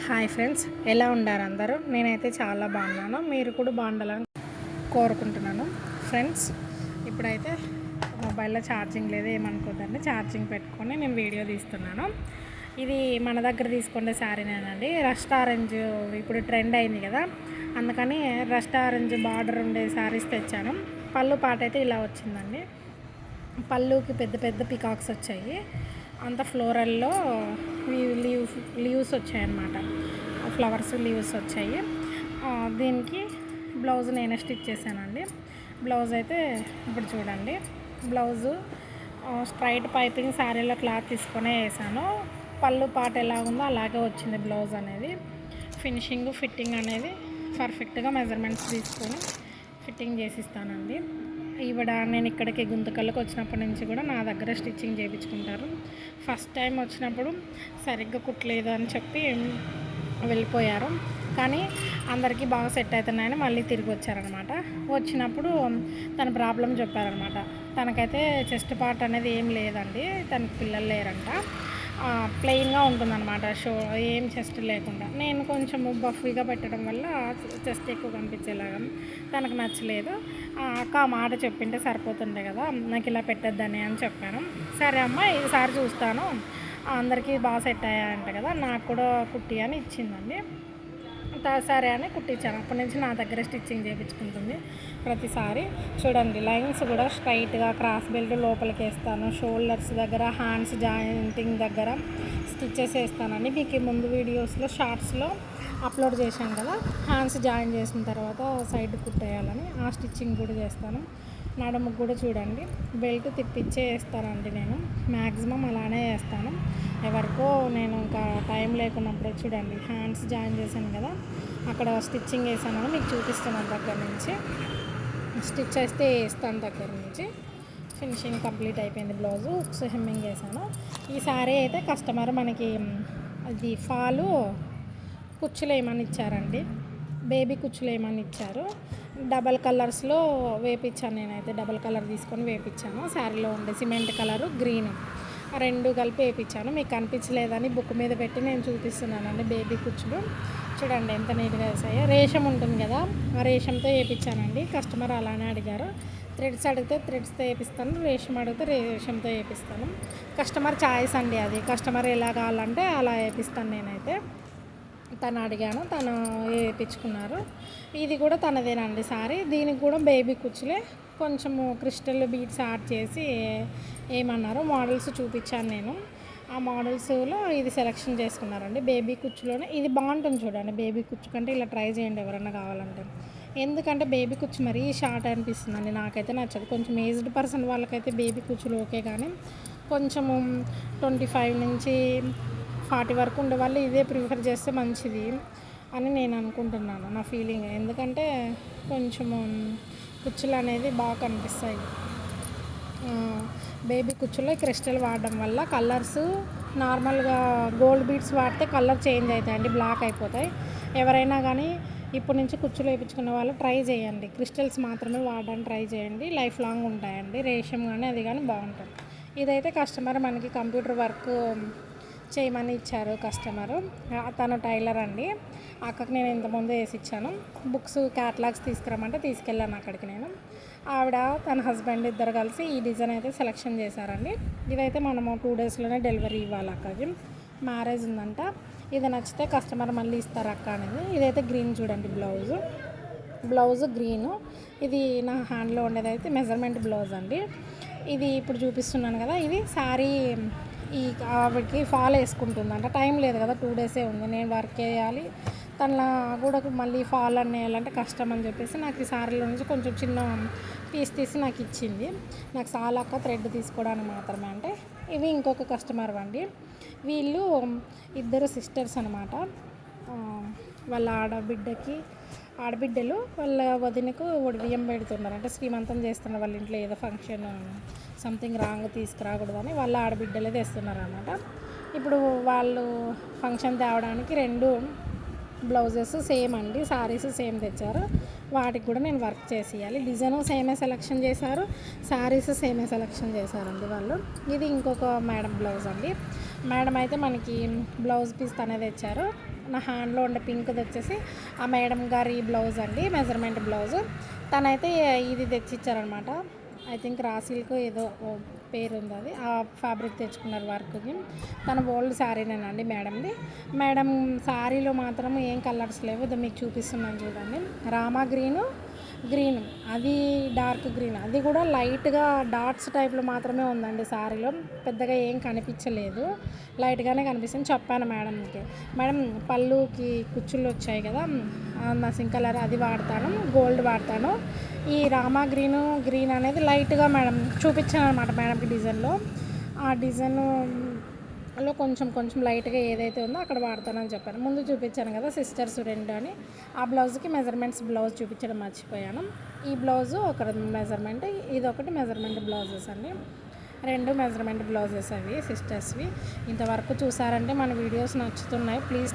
Hi friends, ఎలా ఉన్నారు అందరూ? నేనైతే చాలా బాగున్నాను. మీరు కూడా బాగుండాలని కోరుకుంటున్నాను. ఫ్రెండ్స్, ఇప్పుడైతే మొబైల్లో ఛార్జింగ్ లేదు, ఏమనుకోద్దండి. ఛార్జింగ్ పెట్టుకొని నేను వీడియో తీస్తున్నాను. ఇది మన దగ్గర తీసుకునే శారీనేనండి. రస్ట్ ఆరెంజ్ ఇప్పుడు ట్రెండ్ అయింది కదా, అందుకని రస్ట్ ఆరెంజ్ బార్డర్ ఉండే శారీస్ తెచ్చాను. పళ్ళు పాట అయితే ఇలా వచ్చిందండి. పళ్ళుకి పెద్ద పెద్ద పికాక్స్ వచ్చాయి. అంత ఫ్లోరల్లో లీవ్స్ వచ్చాయన్నమాట. ఫ్లవర్స్ లీవ్స్ వచ్చాయి. దీనికి బ్లౌజ్ నేనే స్టిచ్ చేశానండి. బ్లౌజ్ అయితే ఇప్పుడు చూడండి. బ్లౌజు స్ట్రైట్ పైపింగ్ శారీలో క్లాత్ తీసుకొని వేసాను. పళ్ళు పాట ఎలా ఉందో అలాగే వచ్చింది బ్లౌజ్ అనేది. ఫిట్టింగ్ అనేది పర్ఫెక్ట్గా మెజర్మెంట్స్ తీసుకొని ఫిట్టింగ్ చేసిస్తానండి. నేను ఇక్కడికి గుంతకల్లోకి వచ్చినప్పటి నుంచి కూడా నా దగ్గర స్టిచ్చింగ్ చేయించుకుంటారు. ఫస్ట్ టైం వచ్చినప్పుడు సరిగ్గా కుట్టలేదు అని చెప్పి వెళ్ళిపోయారు, కానీ అందరికీ బాగా సెట్ అవుతున్నాయని మళ్ళీ తిరిగి వచ్చారనమాట. వచ్చినప్పుడు తన ప్రాబ్లం చెప్పారనమాట. తనకైతే చెస్ట్ పార్ట్ అనేది ఏం లేదండి, తనకి పిల్లలు లేరంట. ప్లెయిన్గా ఉంటుందన్నమాట, ఏం చెస్ట్ లేకుండా. నేను కొంచెం బఫీగా పెట్టడం వల్ల చెస్ట్ ఎక్కువ కనిపించేలాగా తనకు నచ్చలేదు. అక్క మాట చెప్పింటే సరిపోతుండే కదా, నాకు ఇలా పెట్టద్దని అని చెప్పాను. సరే అమ్మ, ఈసారి చూస్తాను, అందరికీ బాగా సెట్ అయ్యాయంట కదా, నాకు కూడా కుట్టి అని ఇచ్చిందండి. సరే అని కుట్టించాను. అప్పటి నుంచి నా దగ్గర స్టిచ్చింగ్ చేయించుకుంటుంది ప్రతిసారి. చూడండి, లైన్స్ కూడా స్ట్రైట్గా క్రాస్ బెల్ట్ లోపలికి వేస్తాను. షోల్డర్స్ దగ్గర, హ్యాండ్స్ జాయింటింగ్ దగ్గర స్టిచ్చెస్ వేస్తానండి. మీకు ముందు వీడియోస్లో షార్ట్స్లో అప్లోడ్ చేశాను కదా, హ్యాండ్స్ జాయిన్ చేసిన తర్వాత సైడ్ కుట్టేయాలని ఆ స్టిచ్చింగ్ కూడా చేస్తాను. నడుముకు కూడా చూడండి, బెల్ట్ తిప్పించే వేస్తానండి. నేను మ్యాక్సిమం అలానే వేస్తాను. ఎవరికో నేను ఇంకా టైం లేకున్నప్పుడే చూడండి హ్యాండ్స్ జాయిన్ చేశాను కదా, అక్కడ స్టిచ్చింగ్ వేసాను. మీకు చూపిస్తున్నాను దగ్గర నుంచి. స్టిచ్ చేస్తే వేస్తాను దగ్గర నుంచి. ఫినిషింగ్ కంప్లీట్ అయిపోయింది. బ్లౌజు హెమ్మింగ్ వేసాను. ఈ సారీ అయితే కస్టమర్ మనకి అది ఫాలు కుచ్చులు ఏమని ఇచ్చారండి, బేబీ కుచ్చులు ఏమని ఇచ్చారు. డబల్ కలర్స్లో వేపించాను. నేనైతే డబల్ కలర్ తీసుకొని వేపించాను. శారీలో ఉండే సిమెంట్ కలరు, గ్రీన్ రెండు కలిపి వేయించాను. మీకు కనిపించలేదని బుక్ మీద పెట్టి నేను చూపిస్తున్నానండి. బేబీ కుచ్చులు చూడండి ఎంత నీట్గా వేసాయో. రేషం ఉంటుంది కదా, ఆ రేషంతో వేయించానండి. కస్టమర్ అలానే అడిగారు. థ్రెడ్స్ అడిగితే థ్రెడ్స్తో వేపిస్తాను, రేషం అడిగితే రేషంతో వేపిస్తాను. కస్టమర్ చాయిస్ అండి, అది కస్టమర్ ఎలా కావాలంటే అలా వేపిస్తాను నేనైతే. తను అడిగాను, తను వేయించుకున్నారు. ఇది కూడా తనదేనండి సారీ. దీనికి కూడా బేబీ కుచ్చులే, కొంచెము క్రిస్టల్ బీడ్స్ యాడ్ చేసి ఏమన్నారు మోడల్స్ చూపించాను నేను. ఆ మోడల్స్లో ఇది సెలెక్షన్ చేసుకున్నారండి. బేబీ కుచ్చులోనే ఇది బాగుంటుంది చూడండి. బేబీ కుచ్చు కంటే ఇలా ట్రై చేయండి ఎవరైనా కావాలంటే. ఎందుకంటే బేబీ కుచ్చు మరీ షార్ట్ అనిపిస్తుందండి, నాకైతే నచ్చదు. కొంచెం ఏజ్డ్ పర్సన్ వాళ్ళకైతే బేబీ కుచ్చులు ఓకే, కానీ కొంచెము 25 నుంచి 40 వరకు ఉండే వాళ్ళు ఇదే ప్రిఫర్ చేస్తే మంచిది అని నేను అనుకుంటున్నాను, నా ఫీలింగ్. ఎందుకంటే కొంచెము కుచ్చులు అనేది బాగా కనిపిస్తాయి. బేబీ కుచ్చులో క్రిస్టల్ వాడడం వల్ల కలర్స్ నార్మల్గా గోల్డ్ బీడ్స్ వాడితే కలర్ చేంజ్ అవుతాయండి, బ్లాక్ అయిపోతాయి. ఎవరైనా కానీ ఇప్పటి నుంచి కుచ్చులు వేయించుకునే వాళ్ళు ట్రై చేయండి. క్రిస్టల్స్ మాత్రమే వాడడానికి ట్రై చేయండి, లైఫ్ లాంగ్ ఉంటాయండి. రేషం కానీ అది కానీ బాగుంటుంది. ఇదైతే కస్టమర్ మనకి కంప్యూటర్ వర్క్ చేయమని ఇచ్చారు కస్టమరు. తను టైలర్ అండి. అక్కడికి నేను ఇంతకుముందు వేసి ఇచ్చాను. బుక్స్ క్యాటలాగ్స్ తీసుకురమ్మంటే తీసుకెళ్ళాను అక్కడికి నేను. ఆవిడ తన హస్బెండ్ ఇద్దరు కలిసి ఈ డిజైన్ అయితే సెలెక్షన్ చేశారండి. ఇదైతే మనము 2 డేస్లోనే డెలివరీ ఇవ్వాలి అక్కకి. మ్యారేజ్ ఉందంట. ఇది నచ్చితే కస్టమర్ మళ్ళీ ఇస్తారు అక్క అనేది. ఇదైతే గ్రీన్ చూడండి, బ్లౌజ్ గ్రీను. ఇది నా హ్యాండ్లో ఉండేదైతే మెజర్మెంట్ బ్లౌజ్ అండి. ఇది ఇప్పుడు చూపిస్తున్నాను కదా, ఇది శారీ ఈ ఆవిడకి ఫాల్ వేసుకుంటుందంట. టైం లేదు కదా, 2 డేసే ఉంది, నేను వర్క్ చేయాలి. తన కూడా మళ్ళీ ఫాల్ అని వేయాలంటే కష్టం అని చెప్పేసి నాకు ఈ శారీలో నుంచి కొంచెం చిన్న పీస్ తీసి నాకు ఇచ్చింది. నాకు సాలక్క థ్రెడ్ తీసుకోవడానికి మాత్రమే. అంటే ఇవి ఇంకొక కస్టమర్ అండి. వీళ్ళు ఇద్దరు సిస్టర్స్ అనమాట. వాళ్ళ ఆడబిడ్డలు వాళ్ళ వదినకు బియ్యం పెడుతున్నారు, అంటే శ్రీమంతం చేస్తున్నారు. వాళ్ళ ఇంట్లో ఏదో ఫంక్షన్ సంథింగ్ రాంగ్ తీసుకురాకూడదని వాళ్ళ ఆడబిడ్డలే తెస్తున్నారు అన్నమాట. ఇప్పుడు వాళ్ళు ఫంక్షన్ తేవడానికి 2 బ్లౌజెస్ సేమ్ అండి, శారీస్ సేమ్ తెచ్చారు. వాటికి కూడా నేను వర్క్ చేసి ఇవ్వాలి. డిజైన్ సేమే సెలెక్షన్ చేశారు, శారీస్ సేమే సెలెక్షన్ చేశారండి వాళ్ళు. ఇది ఇంకొక మేడం బ్లౌజ్ అండి. మేడం అయితే మనకి బ్లౌజ్ పీస్ తనే తెచ్చారు. నా హ్యాండ్లో ఉండే పింక్ది వచ్చేసి ఆ మేడం గారి బ్లౌజ్ అండి, మెజర్మెంట్ బ్లౌజ్. తనైతే ఇది తెచ్చిచ్చారనమాట. ఐ థింక్ రా సిల్క్ ఏదో పేరు ఉంది, అది ఆ ఫ్యాబ్రిక్ తెచ్చుకున్నారు వర్క్కి. తన ఓల్డ్ శారీనేనండి మేడంది. మేడం శారీలో మాత్రం ఏం కలర్స్ లేవు, ఇది మీకు చూపిస్తున్నాను చూడండి. రామా గ్రీన్ అది డార్క్ గ్రీన్, అది కూడా లైట్గా డాట్స్ టైప్లో మాత్రమే ఉందండి శారీలో, పెద్దగా ఏం కనిపించలేదు, లైట్గానే కనిపిస్తుంది. చెప్పాను మేడంకి, మేడం పళ్ళుకి కుచ్చుళ్ళు వచ్చాయి కదా నసింగ్ కలర్, అది వాడతాను, గోల్డ్ వాడతాను, ఈ రామా గ్రీన్ అనేది లైట్గా మేడం చూపించాను అనమాట మేడంకి డిజైన్లో. ఆ డిజైన్లో కొంచెం లైట్గా ఏదైతే ఉందో అక్కడ వాడతానని చెప్పాను. ముందు చూపించాను కదా సిస్టర్స్ 2 అని, ఆ బ్లౌజ్కి మెజర్మెంట్స్ బ్లౌజ్ చూపించడం మర్చిపోయాను. ఈ బ్లౌజు ఒక మెజర్మెంట్, ఇది ఒకటి మెజర్మెంట్ బ్లౌజెస్ అండి, 2 మెజర్మెంట్ బ్లౌజెస్ అవి సిస్టర్స్వి. ఇంతవరకు చూసారంటే మన వీడియోస్ నచ్చుతున్నాయి. ప్లీజ్